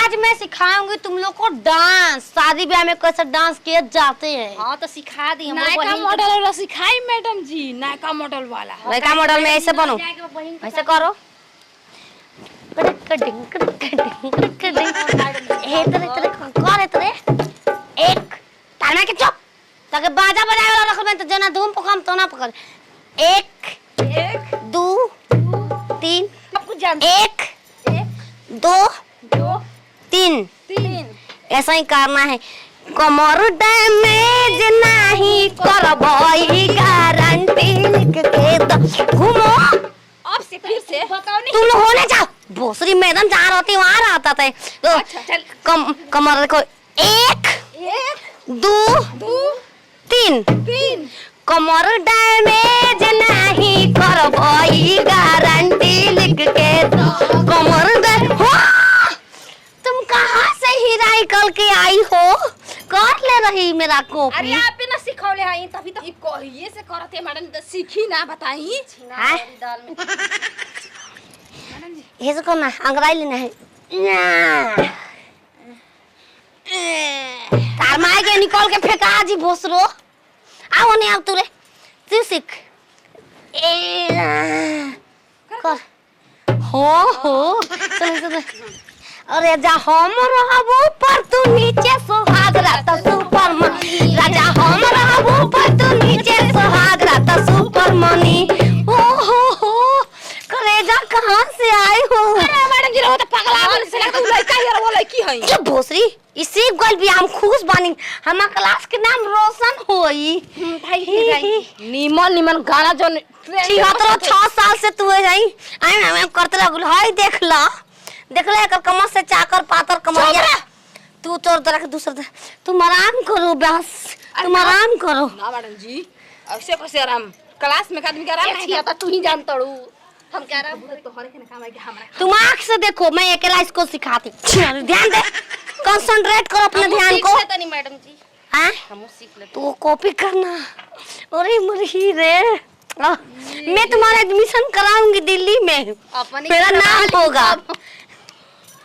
आज मैं सिखाऊंगी तुम लोग को डांस। शादी ब्याह में कैसे डांस किए जाते हैं। हाँ तो सिखा दी। नया मॉडल वाला सिखाई मैडम जी, नया मॉडल वाला। नया मॉडल में ऐसे बनो, ऐसे करो। एक ताना के चुप ताकि बाजा बजाए वाला रख में तो जना धूम पकम तो ना पकड़। एक दो तीन, एक दो तीन, ऐसा ही करना है। कमर डैमेज नहीं करबई गारंटी लिख के दो। घूमो अब से फिर से बताओ नहीं। तुम लोग होने जाओ। भोसरी मैदान जहाँ रहती वहाँ रहता था तो अच्छा चल। कमर देखो, एक दो तीन, कमर डैमेज नहीं करबई गारंटी लिख के दो। कमर तुम कहाँ से हिराई कल के आई हो? कर ले रही मेरा कॉपी। अरे आप पे ना सिखौले हई तभी तो कहिए से करते मैडम तो सीखी ना बताई। दाल में ये से करना अंग्रेजी लेना है। तार माय के निकल के फेंका जी भोसरो। आओ नहीं आओ तुरे तू सीख। कर हो चल। अरे जा हम रहबो पर तू नीचे सुहाग रात सुपर मनी। राजा हम रहबो पर तू नीचे सुहाग रात सुपर मनी। ओ हो करेजा कहां से आए हो? अरे मैडम जी रहो तो पगला बोल से लगता लड़का ही वो लड़की है। ये भोसरी इसी गल भी हम खुश बानी। हमारा क्लास के नाम रोशन होई। भाई निमन गाना जो 6 साल से तू है जाई आई करते लगल हाय देख ले एकर कमर से चाकर पातर कमरिया। तू तोर तरह के दूसरा तुम आराम करो बस, तुम आराम करो ना मैडम जी। ऐसे कैसे आराम? क्लास में आदमी का आराम नहीं आता तू ही जानता हूँ। हम कह रहा है तो हरे के काम है कि हमारा तुम आँख से देखो। मैं अकेला इसको सिखाती। ध्यान दे, कंसंट्रेट करो अपने ध्यान को। नहीं मैडम जी हाँ हम सीख लेते। तू कॉपी करना। अरे मरही रे मैं तुम्हारा एडमिशन कराऊंगी दिल्ली में। मेरा नाम होगा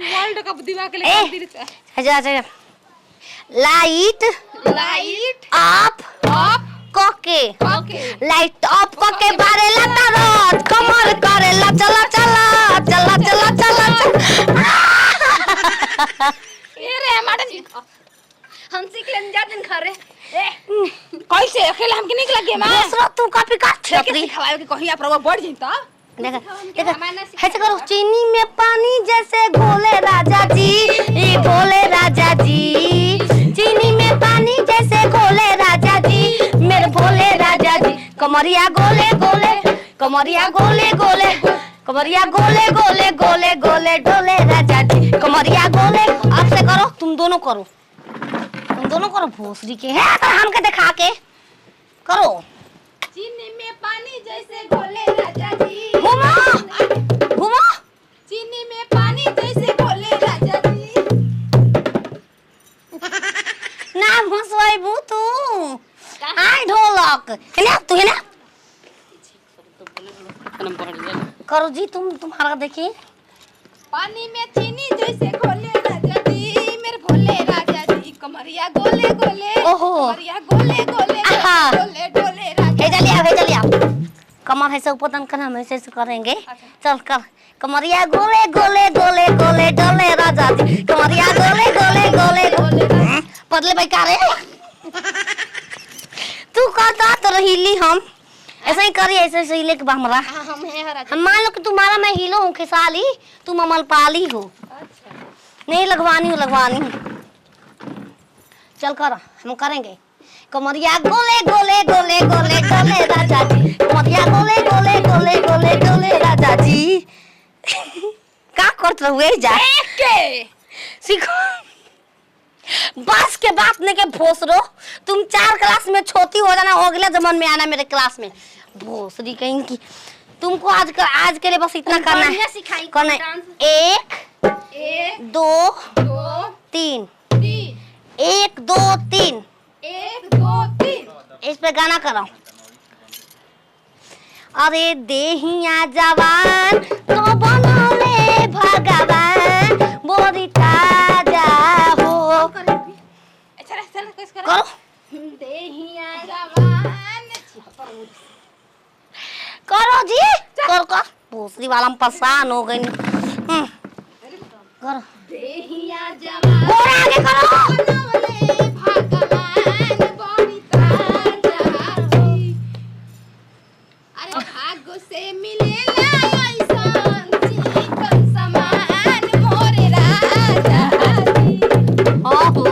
वर्ल्ड कप दिवा के लिए। अच्छा लाइट ऑफ कोके लाइट ऑफ कोके बारे लता रोज कमर करे ला चला ए रे मैडम जी हम सीख लेने जाते हैं घरे। कैसे अकेले हमके निक लगे मां? दूसरा तू कॉपी कर छतरी खवाए के कहीं आप रवा बढ़ जाई त। देखा ऐसे करो। चीनी में पानी जैसे घोले राजा जी, ये घोले राजा जी। चीनी में पानी जैसे घोले राजा जी, मेरे भोले राजा जी। कमरिया गोले गोले, कमरिया गोले गोले, कमरिया गोले गोले गोले गोले डोले राजा जी। कमरिया गोले आपसे करो, तुम दोनों करो भोसरी के है हमके दिखा के करो। चीनी में पानी जैसे घोले राजा जी। घुमो चीनी में पानी जैसे घोले राजा जी। ना घुसवाइबू तू। आई ढोलक है ना तू है ना करो जी। तुम्हारा देखिए। पानी में चीनी जैसे घोले राजा जी, मेरे भोले राजा जी। कमरिया गोले गोले, कमरिया गोले गोले डोले डोले राजा। भेजा लिया कमर ऐसे ऊपर तन करना हम ऐसे करेंगे। चल कर कमरिया गोले गोले गोले गोले डोले राजा जी। कमरिया गोले गोले गोले गोले पतले भाई का रे तू कहता तो हिली हम ऐसा ही करी। ऐसे हिले के हमरा हम मान लो कि तुम्हारा मैं हीलो हूँ खेसाली, तुम अमलपाली हो। नहीं लगवानी चल कर हम करेंगे। कमरिया गोले गोले गोले गोले गोले राजा जी। कमरिया गोले गोले गोले गोले गोले राजा जी। का करत रहुए जा के सीखो। बस के बात नहीं के भोसरो। तुम 4 क्लास में छोटी हो जाना, अगले जमाने में आना मेरे क्लास में। भोसरी कहीं की तुमको आज के लिए बस इतना करना है। 1 2 3 1 2 3 इस पे गाना करो। अरे देहिया जवान तो बनौले भगवान बोरी करो जी कर कर भोसड़ी वाला में परेशान हो गई करो देहिया जवान और आगे करो बनवले भगवान बड़ी ताजाती। अरे भाग्य से मिलेला ऐसन चिकन समान मोरे राजा जी। ओहो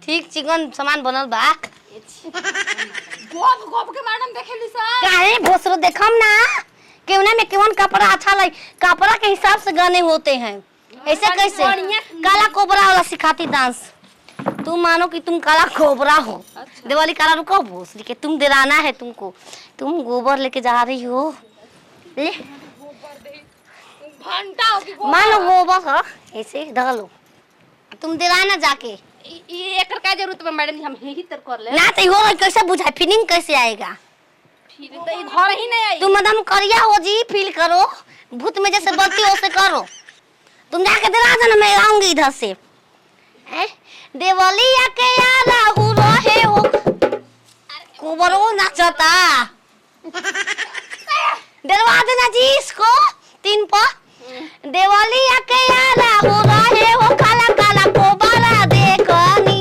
ठीक चिकन सामान बनल बा गोप गोप के मैडम देखेली सर काहे भोसरो देखम ना केवना में केवन कपड़ा अच्छा लगे कपड़ा के हिसाब से गाने होते हैं ऐसे कैसे काला कोबरा वाला सिखाती डांस तुम मानो कि तुम काला कोबरा हो दिवाली काला रुको भोसरी के तुम डराना है तुमको तुम गोबर लेके जा रही हो ले घंटा हो कि मानो गोबर हो ऐसे डालो तुम डराना जाके ये एकर का जरूरत बा मैडम जी हम यही तर कर ले ना तो हो कैसे बुझाए फीलिंग कैसे आएगा फिर तो इधर ही नहीं आई तुम मदम करिया हो जी फील करो भूत में जैसे बलती हो से करो तुम जाके डरा देना मैं आऊंगी इधर से देवलिया के यारा हु रहे हो कोबरो नाचता डरवा देना जी इसको 3 पर देवलिया के यारा हु रहे हो काला काला कोबरा देखनी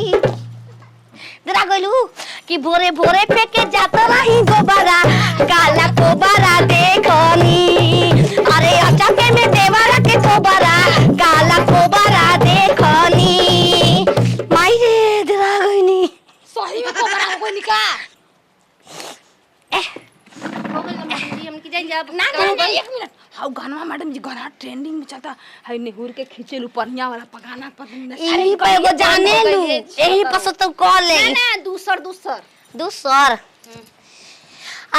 डरा गइलू कि भोरे भोरे फेंके जाता रही गोबरा काला कोबरा देखनी अरे अचके में देवरा के कोबरा काला कोबरा देखनी माई रे डरा गइनी सही में कोबरा हो गई निका हो गइल मैडम जी हम की जाइन जा ना ना 1 मिनट हाउ गाना मैडम जी गाना ट्रेंडिंग में चलता है नेहुर के खींचेलू परनिया वाला पगाना पतन यही पे एगो जाने लू यही पसो तो कॉल ले ना दूसर दूसर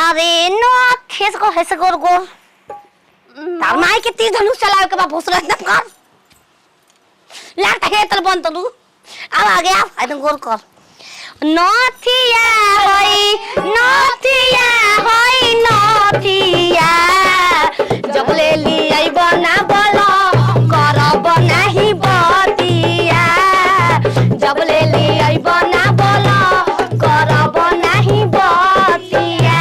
अरे नो खेस को हेसे गोर गोर तार माई के तीर धनुष चलावे के बा भोसरा एकदम कर लागता है तल बन तलू अब आ गया एकदम गोर कर नथिया होई नथिया जब ले ली आई बना बोलो करब नहीं बतिया जब ले ली आई बना बोलो करब नहीं बतिया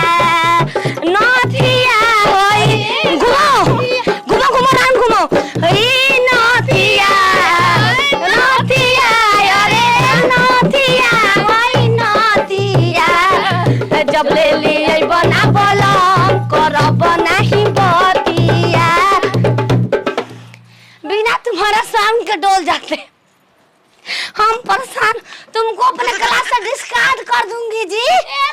नथिया होई घुमो घुमो घुमो राम घुमो होई नथिया नथिया अरे नथिया होई नथिया जब ले ली आई बना बोलो करब नहीं बतिया बिना तुम्हारा शाम के डोल जाते हम परेशान तुमको अपने क्लास से डिस्कार्ड कर दूंगी जी ए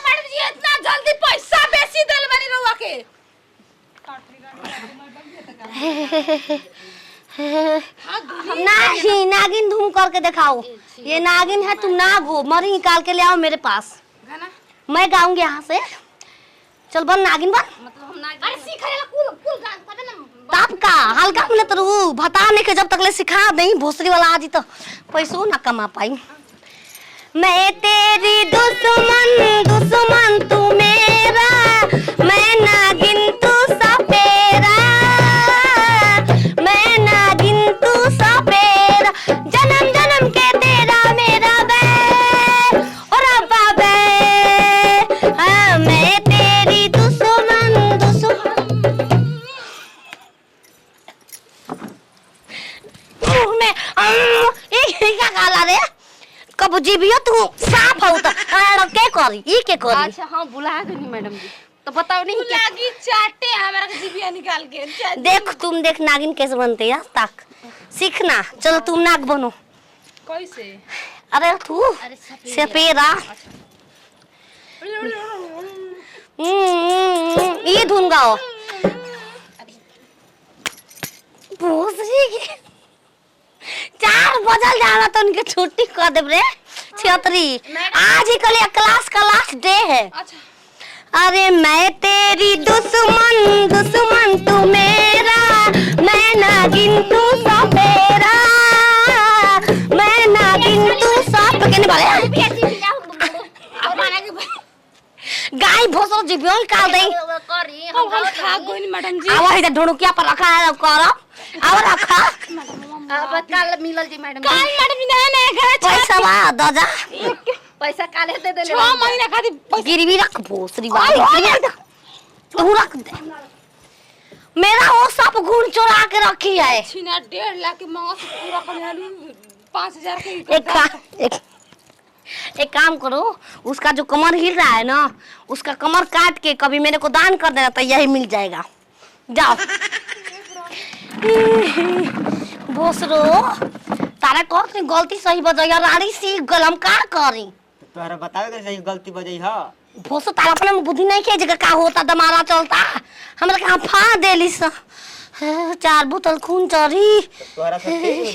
मैडम जी इतना जल्दी पैसा बेसी देल बनी रहुआ के नहीं नागिन धूम करके दिखाओ ये नागिन है तुम नाग हो मरी निकाल के ले आओ मेरे पास गाना मैं गाऊंगी यहाँ से चल बन नागिन बन मतलब हम ना अरे सिखाएला कुल गान पता ना ताप का हल्का मिले तो रू बताने के जब तक ले सिखा नहीं भोसरी वाला आज तो पैसों ना कमा पाई मैं तेरी दुश्मन दुश्मन तू मेरा मैं नागिन तू सपेरा मैं नागिन तू सपेरा जन्म जन्म के तेरा मेरा बैर और अब्बा बैर हाँ मैं तेरी दुश्मन में ये क्या गाला रे कब जीवियो तू साफ हो तो के करी ई के करी अच्छा हां बुला गई मैडम जी तो बताओ नहीं क्या लागी चाटे हमारा के जीबिया निकाल के देख तुम देख नागिन कैसे बनते हैं तक सीखना चलो तुम नाग बनो कैसे अरे तू सपेरा ये धुन गाओ भोसरी की 4 बजल जाना तो उनके छुट्टी कर दे रे छतरी आज ही कल क्लास का लास्ट डे है अच्छा अरे मैं तेरी दुश्मन दुश्मन तू मेरा मैं नागिन तू सपेरा मैं नागिन तू सप कहने वाले गाय भोसरो जीवियो निकाल दे करी हम खा गोनी मैडम जी आवा इधर ढोड़किया पर रखा है कर आवा रखा अब कल मिलल जी मैडम काल मैडम जी नया नया घर पैसा बा दादा पैसा काले दे दे 6 महीना खातिर पैसा गिरवी रख भोसरी वाली तू रख दे। मेरा वो सब गुण चुरा के रखी है। छीना 1.5 लाख के मांगा से पूरा कल्याणी 5000 के एक काम करो, उसका जो कमर हिल रहा है ना, उसका कमर काट के कभी मेरे को दान कर देना तो यही मिल जाएगा। जाओ भोसरो तारा कह गलती सही बजाया रानी सीख गल हम का करी। तोहरा बतावे के सही गलती बजई ह भोसो तारा अपने में बुद्धि नहीं के जगह का होता दमारा चलता हमरा कहां फा देली स 4 बोतल खून चढ़ी। तोहरा सब ठीक